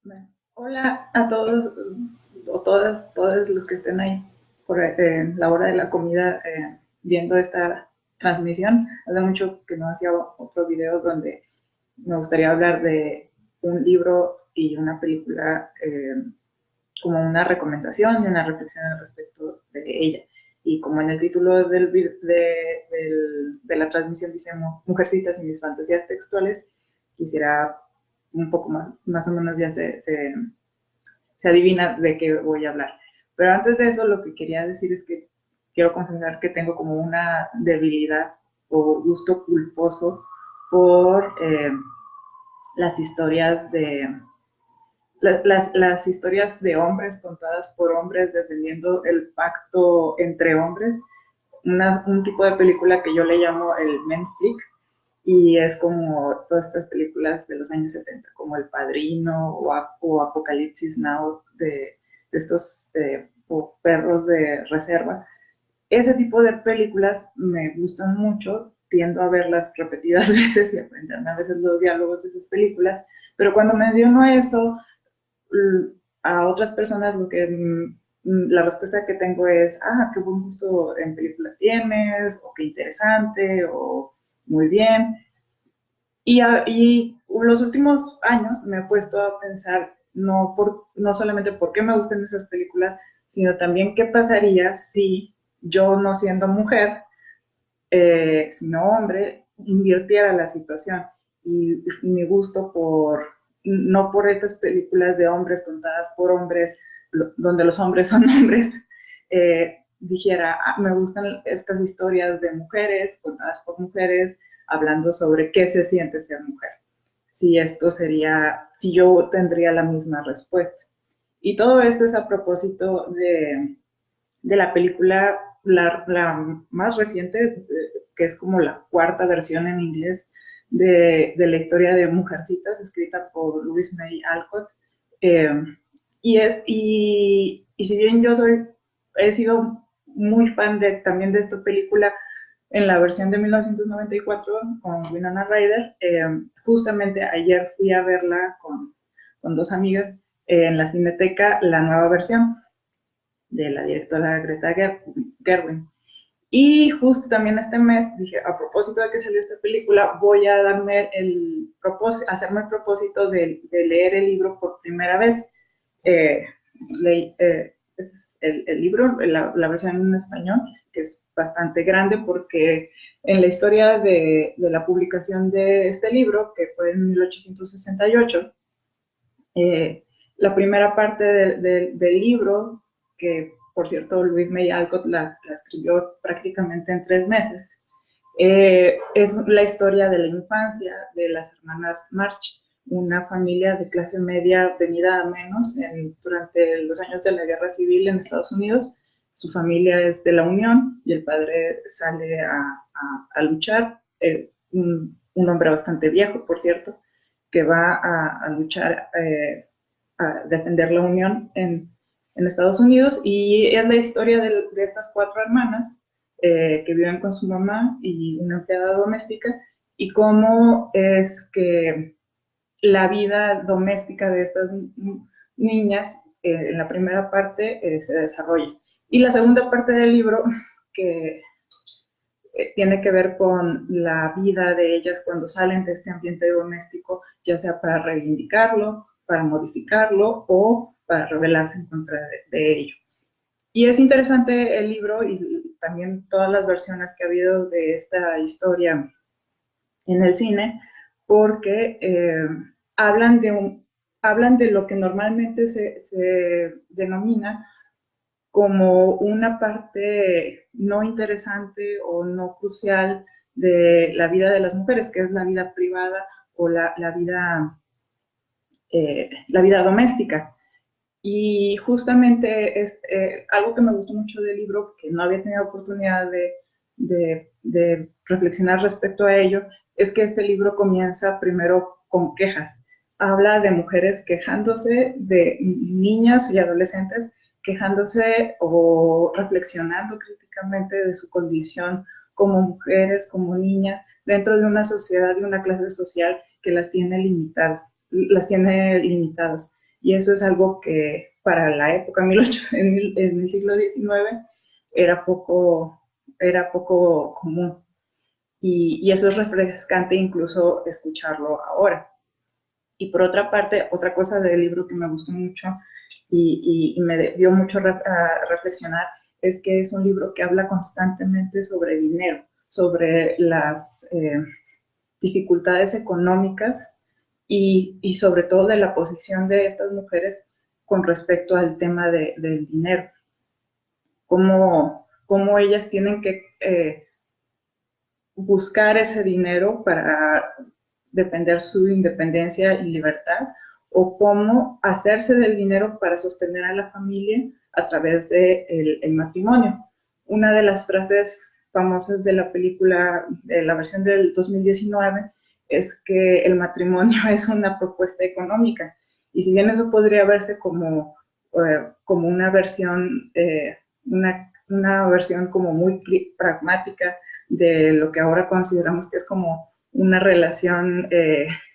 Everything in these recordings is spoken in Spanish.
Bueno, hola a todos o todas, todos los que estén ahí por la hora de la comida viendo esta transmisión. Hace mucho que no hacía otro video donde me gustaría hablar de un libro y una película como una recomendación y una reflexión al respecto de ella. Y como en el título de la transmisión dice Mujercitas y mis fantasías textuales, quisiera un poco más o menos ya se adivina de qué voy a hablar. Pero antes de eso, lo que quería decir es que quiero confesar que tengo como una debilidad o gusto culposo por las historias las historias de hombres contadas por hombres defendiendo el pacto entre hombres, un tipo de película que yo le llamo el men flick, y es como todas estas películas de los años 70, como El Padrino o Apocalipsis Now, de estos o Perros de Reserva. Ese tipo de películas me gustan mucho, tiendo a verlas repetidas veces y aprenderme a veces los diálogos de esas películas, pero cuando menciono eso, a otras personas lo que la respuesta que tengo es, qué buen gusto en películas tienes, o qué interesante, o muy bien. Y los últimos años me he puesto a pensar no solamente por qué me gustan esas películas, sino también qué pasaría si yo, no siendo mujer, sino hombre, invirtiera la situación. Y mi gusto no por estas películas de hombres contadas por hombres, donde los hombres son hombres, dijera, me gustan estas historias de mujeres, contadas por mujeres, hablando sobre qué se siente ser mujer. Si yo tendría la misma respuesta. Y todo esto es a propósito de la película, la más reciente, que es como la cuarta versión en inglés de la historia de Mujercitas, escrita por Louise May Alcott. Eh, y si bien he sido muy fan también de esta película en la versión de 1994 con Winona Ryder, justamente ayer fui a verla con dos amigas en la Cineteca, la nueva versión de la directora Greta Gerwig. Y justo también este mes dije, a propósito de que salió esta película, voy a hacerme el propósito de leer el libro por primera vez. Eh, este es el libro, la versión en español, que es bastante grande porque en la historia de la publicación de este libro, que fue en 1868, la primera parte del libro, que por cierto Louise May Alcott la escribió prácticamente en 3 meses, es la historia de la infancia de las hermanas March, una familia de clase media venida a menos durante los años de la Guerra Civil en Estados Unidos. Su familia es de la Unión y el padre sale a luchar, un hombre bastante viejo, por cierto, que va a luchar, a defender la Unión en Estados Unidos, y es la historia de estas cuatro hermanas que viven con su mamá y una empleada doméstica, y cómo es que la vida doméstica de estas niñas en la primera parte se desarrolla. Y la segunda parte del libro, que tiene que ver con la vida de ellas cuando salen de este ambiente doméstico, ya sea para reivindicarlo, para modificarlo o para rebelarse en contra de ello. Y es interesante el libro y también todas las versiones que ha habido de esta historia en el cine, porque hablan, hablan de lo que normalmente se denomina como una parte no interesante o no crucial de la vida de las mujeres, que es la vida privada o la vida doméstica. Y justamente es algo que me gustó mucho del libro, que no había tenido oportunidad de reflexionar respecto a ello, es que este libro comienza primero con quejas. Habla de mujeres quejándose, de niñas y adolescentes quejándose o reflexionando críticamente de su condición como mujeres, como niñas, dentro de una sociedad y una clase social que las tiene limitadas. Y eso es algo que para la época, en el siglo XIX, era poco común. Y eso es refrescante incluso escucharlo ahora. Y por otra parte, otra cosa del libro que me gustó mucho y me dio mucho a reflexionar es que es un libro que habla constantemente sobre dinero, sobre las dificultades económicas y sobre todo de la posición de estas mujeres con respecto al tema del dinero, cómo ellas tienen que buscar ese dinero para defender su independencia y libertad, o cómo hacerse del dinero para sostener a la familia a través del de el matrimonio. Una de las frases famosas de la película, de la versión del 2019, es que el matrimonio es una propuesta económica. Y si bien eso podría verse como una versión como muy pragmática de lo que ahora consideramos que es como una relación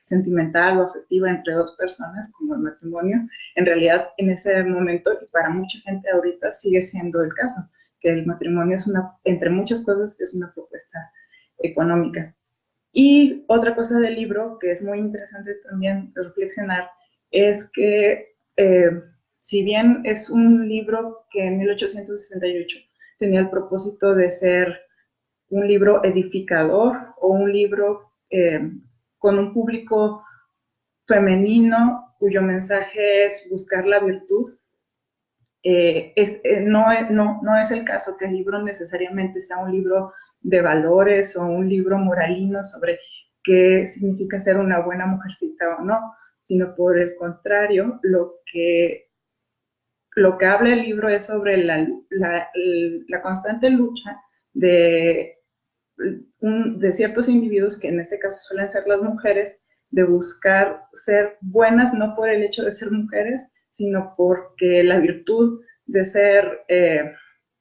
sentimental o afectiva entre dos personas, como el matrimonio, en realidad en ese momento y para mucha gente ahorita sigue siendo el caso, que el matrimonio es entre muchas cosas, es una propuesta económica. Y otra cosa del libro que es muy interesante también reflexionar es que si bien es un libro que en 1868 tenía el propósito de ser un libro edificador o un libro con un público femenino cuyo mensaje es buscar la virtud, no es el caso que el libro necesariamente sea un libro de valores o un libro moralino sobre qué significa ser una buena mujercita o no, sino por el contrario, lo que habla el libro es sobre la constante lucha de de ciertos individuos, que en este caso suelen ser las mujeres, de buscar ser buenas no por el hecho de ser mujeres, sino porque la virtud de ser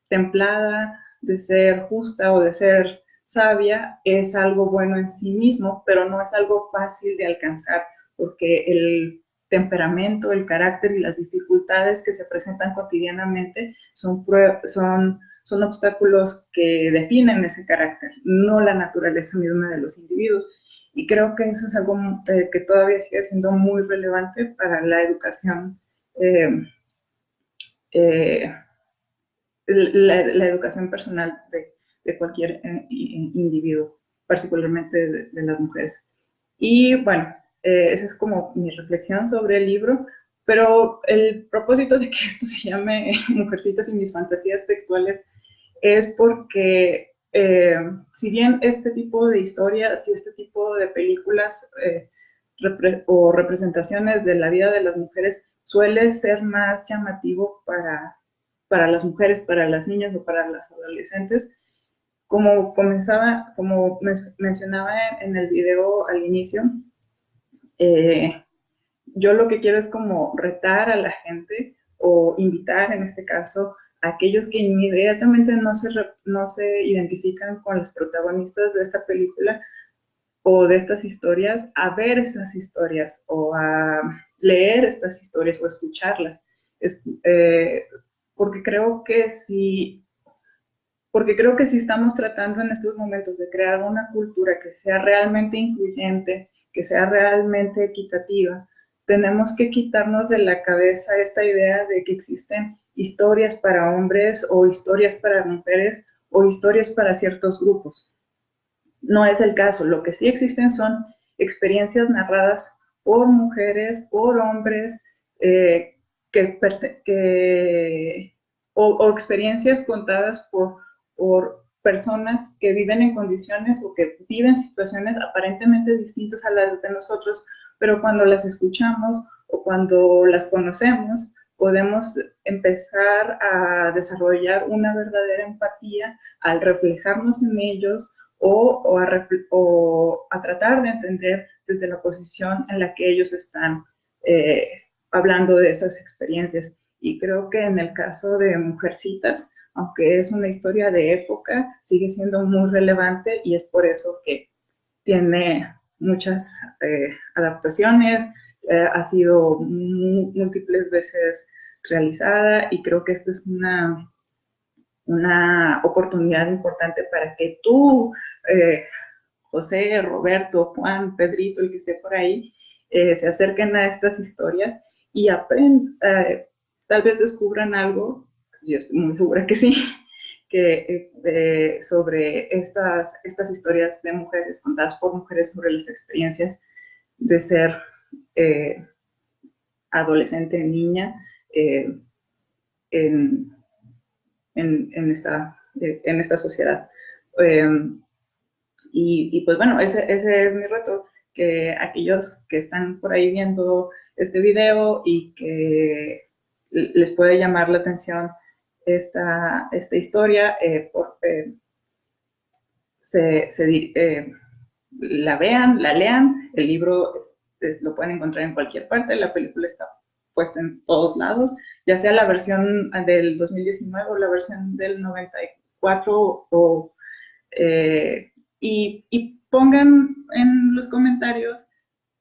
templada, de ser justa o de ser sabia es algo bueno en sí mismo, pero no es algo fácil de alcanzar, porque el temperamento, el carácter y las dificultades que se presentan cotidianamente son obstáculos que definen ese carácter, no la naturaleza misma de los individuos. Y creo que eso es algo que todavía sigue siendo muy relevante para la educación, eh, eh, la educación personal de cualquier individuo, particularmente de las mujeres. Y bueno, esa es como mi reflexión sobre el libro, pero el propósito de que esto se llame Mujercitas y mis fantasías textuales es porque si bien este tipo de historias y este tipo de películas o representaciones de la vida de las mujeres suele ser más llamativo para las mujeres, para las niñas o para las adolescentes, como mencionaba en el video al inicio, eh, yo lo que quiero es como retar a la gente o invitar en este caso a aquellos que inmediatamente no se identifican con los protagonistas de esta película o de estas historias, a ver esas historias o a leer estas historias o escucharlas. Es, porque creo que si porque creo que si estamos tratando en estos momentos de crear una cultura que sea realmente incluyente, que sea realmente equitativa, tenemos que quitarnos de la cabeza esta idea de que existen historias para hombres o historias para mujeres o historias para ciertos grupos. No es el caso. Lo que sí existen son experiencias narradas por mujeres, por hombres, eh, que, o experiencias contadas por personas que viven en condiciones o que viven situaciones aparentemente distintas a las de nosotros, pero cuando las escuchamos o cuando las conocemos, podemos empezar a desarrollar una verdadera empatía al reflejarnos en ellos o a tratar de entender desde la posición en la que ellos están hablando de esas experiencias. Y creo que en el caso de Mujercitas, aunque es una historia de época, sigue siendo muy relevante y es por eso que tiene muchas adaptaciones, ha sido múltiples veces realizada y creo que esta es una oportunidad importante para que tú, José, Roberto, Juan, Pedrito, el que esté por ahí, se acerquen a estas historias y aprendan, tal vez descubran algo, yo estoy muy segura que sí, sobre estas historias de mujeres, contadas por mujeres sobre las experiencias de ser adolescente, niña, en, en esta sociedad. Y pues bueno, ese es mi reto, que aquellos que están por ahí viendo este video y que les puede llamar la atención esta historia, la vean, la lean, el libro lo pueden encontrar en cualquier parte, la película está puesta en todos lados, ya sea la versión del 2019 o la versión del 94 y pongan en los comentarios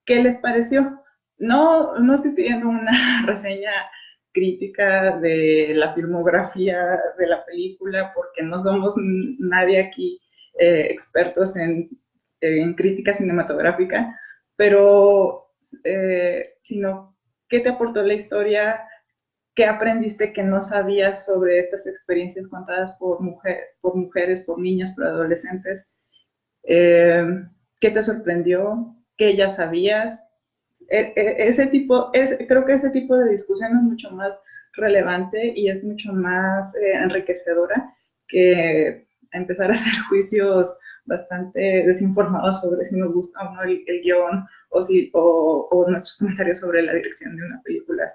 qué les pareció. No estoy pidiendo una reseña crítica de la filmografía de la película, porque no somos nadie aquí expertos en crítica cinematográfica, pero sino qué te aportó la historia, qué aprendiste que no sabías sobre estas experiencias contadas por mujeres, por niñas, por adolescentes, qué te sorprendió, qué ya sabías. Creo que ese tipo de discusión es mucho más relevante y es mucho más enriquecedora que empezar a hacer juicios bastante desinformados sobre si nos gusta o no el guión o nuestros comentarios sobre la dirección de una película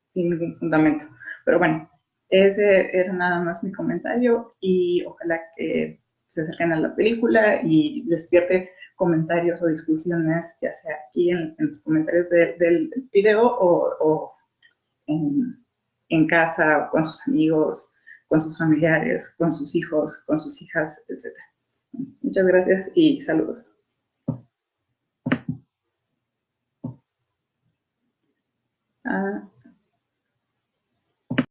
sin ningún fundamento. Pero bueno, ese era nada más mi comentario y ojalá que se acerquen a la película y despierte comentarios o discusiones, ya sea aquí en los comentarios del video o en casa, con sus amigos, con sus familiares, con sus hijos, con sus hijas, etc. Muchas gracias y saludos.